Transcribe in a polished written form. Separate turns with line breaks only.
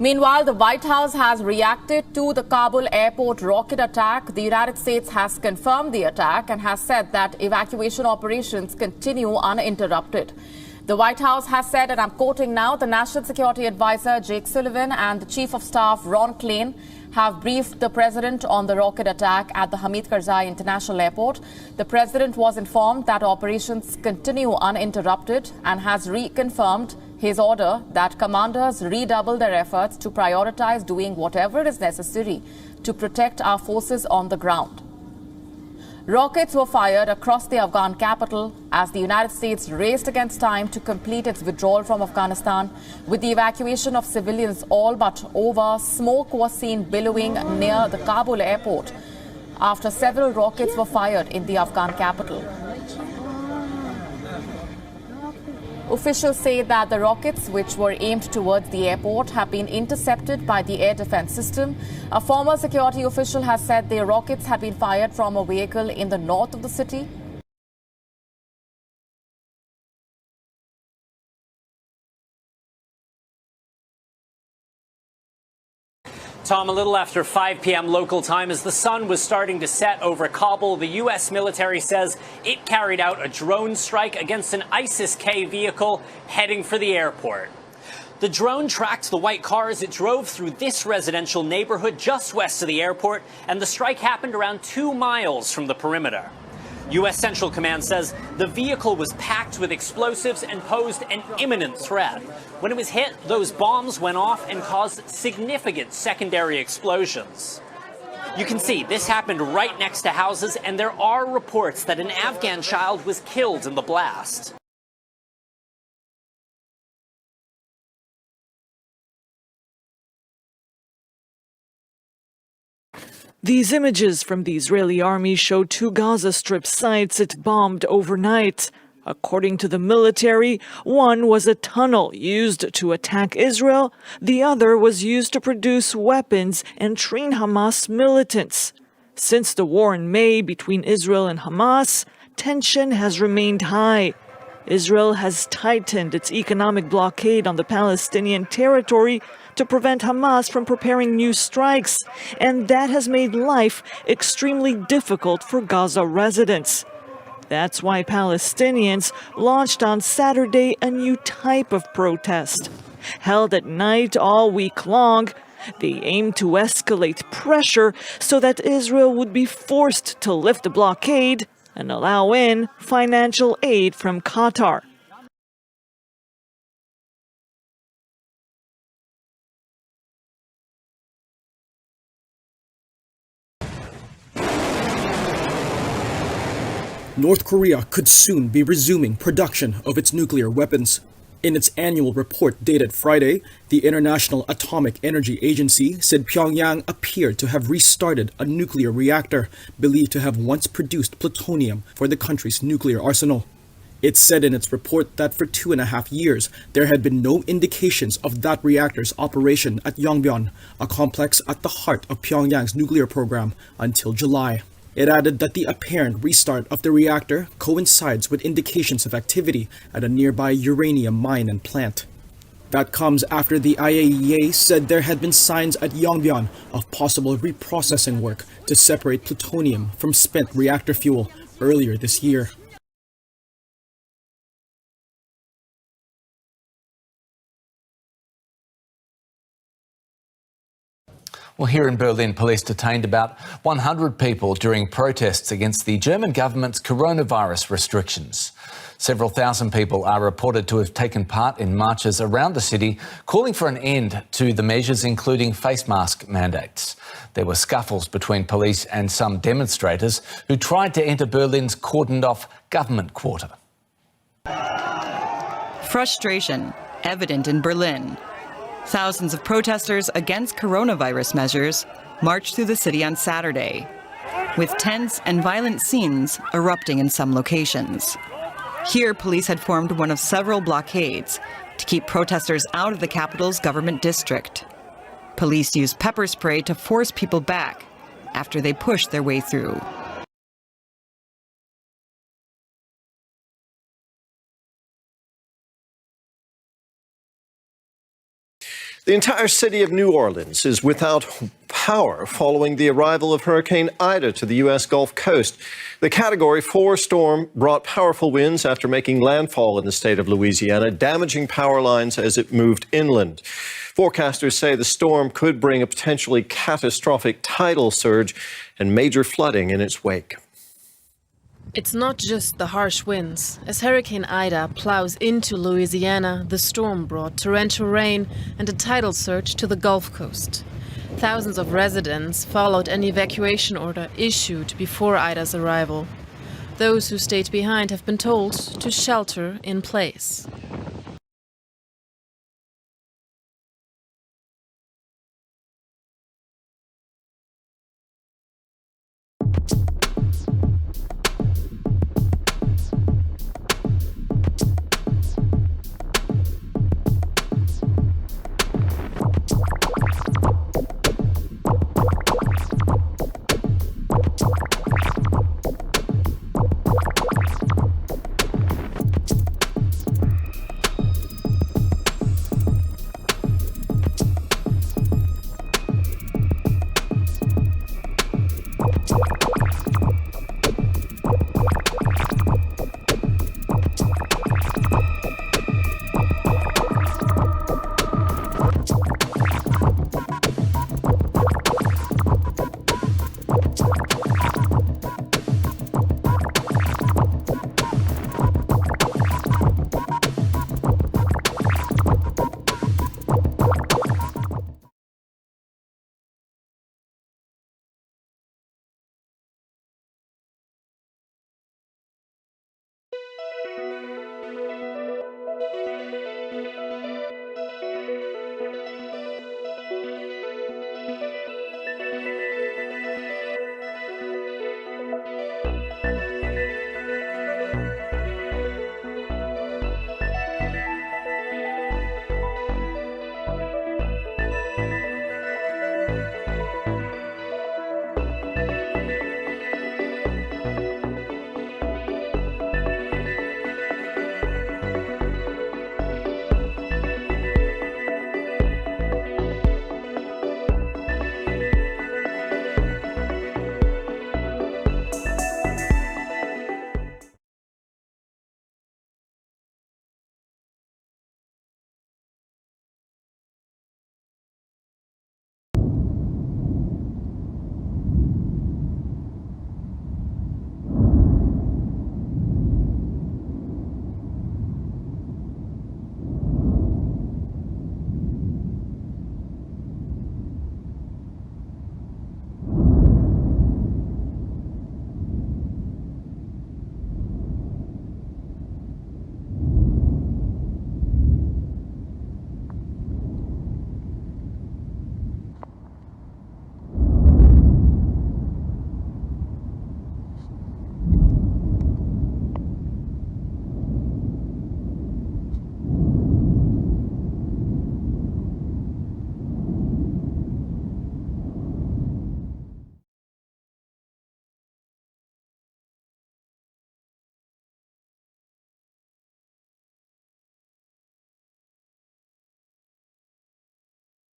Meanwhile, the White House has reacted to the Kabul airport rocket attack. The United States has confirmed the attack and has said that evacuation operations continue uninterrupted. The White House has said, and I'm quoting now, the National Security Advisor Jake Sullivan and the Chief of Staff Ron Klain have briefed the President on the rocket attack at the Hamid Karzai International Airport. The President was informed that operations continue uninterrupted and has reconfirmed his order that commanders redouble their efforts to prioritize doing whatever is necessary to protect our forces on the ground. Rockets were fired across the Afghan capital as the United States raced against time to complete its withdrawal from Afghanistan. With the evacuation of civilians all but over, smoke was seen billowing near the Kabul airport after several rockets were fired in the Afghan capital. Officials say that the rockets, which were aimed towards the airport, have been intercepted by the air defense system. A former security official has said the rockets had been fired from a vehicle in the north of the city.
Tom, a little after 5 p.m. local time, as the sun was starting to set over Kabul, the U.S. military says it carried out a drone strike against an ISIS-K vehicle heading for the airport. The drone tracked the white car as it drove through this residential neighborhood just west of the airport, and the strike happened around 2 miles from the perimeter. U.S. Central Command says the vehicle was packed with explosives and posed an imminent threat. When it was hit, those bombs went off and caused significant secondary explosions. You can see this happened right next to houses, and there are reports that an Afghan child was killed in the blast.
These images from the Israeli army show 2 Gaza Strip sites it bombed overnight. According to the military, one was a tunnel used to attack Israel. The other was used to produce weapons and train Hamas militants. Since the war in May between Israel and Hamas, tension has remained high. Israel has tightened its economic blockade on the Palestinian territory to prevent Hamas from preparing new strikes, and that has made life extremely difficult for Gaza residents. That's why Palestinians launched on Saturday a new type of protest. Held at night all week long, they aim to escalate pressure so that Israel would be forced to lift the blockade and allow in financial aid from Qatar.
North Korea could soon be resuming production of its nuclear weapons. In its annual report dated Friday, the International Atomic Energy Agency said Pyongyang appeared to have restarted a nuclear reactor believed to have once produced plutonium for the country's nuclear arsenal. It said in its report that for 2.5 years, there had been no indications of that reactor's operation at Yongbyon, a complex at the heart of Pyongyang's nuclear program, until July. It added that the apparent restart of the reactor coincides with indications of activity at a nearby uranium mine and plant. That comes after the IAEA said there had been signs at Yongbyon of possible reprocessing work to separate plutonium from spent reactor fuel earlier this year.
Well, here in Berlin, police detained about 100 people during protests against the German government's coronavirus restrictions. Several thousand people are reported to have taken part in marches around the city, calling for an end to the measures, including face mask mandates. There were scuffles between police and some demonstrators who tried to enter Berlin's cordoned-off government quarter.
Frustration evident in Berlin. Thousands of protesters against coronavirus measures marched through the city on Saturday, with tense and violent scenes erupting in some locations. Here, police had formed one of several blockades to keep protesters out of the capital's government district. Police used pepper spray to force people back after they pushed their way through.
The The entire city of New Orleans is without power following the arrival of Hurricane Ida to the U.S. Gulf Coast. The Category 4 storm brought powerful winds after making landfall in the state of Louisiana, damaging power lines as it moved inland. Forecasters say the storm could bring a potentially catastrophic tidal surge and major flooding in its wake.
It's not just the harsh winds. As Hurricane Ida plows into Louisiana, the storm brought torrential rain and a tidal surge to the Gulf Coast. Thousands of residents followed an evacuation order issued before Ida's arrival. Those who stayed behind have been told to shelter in place.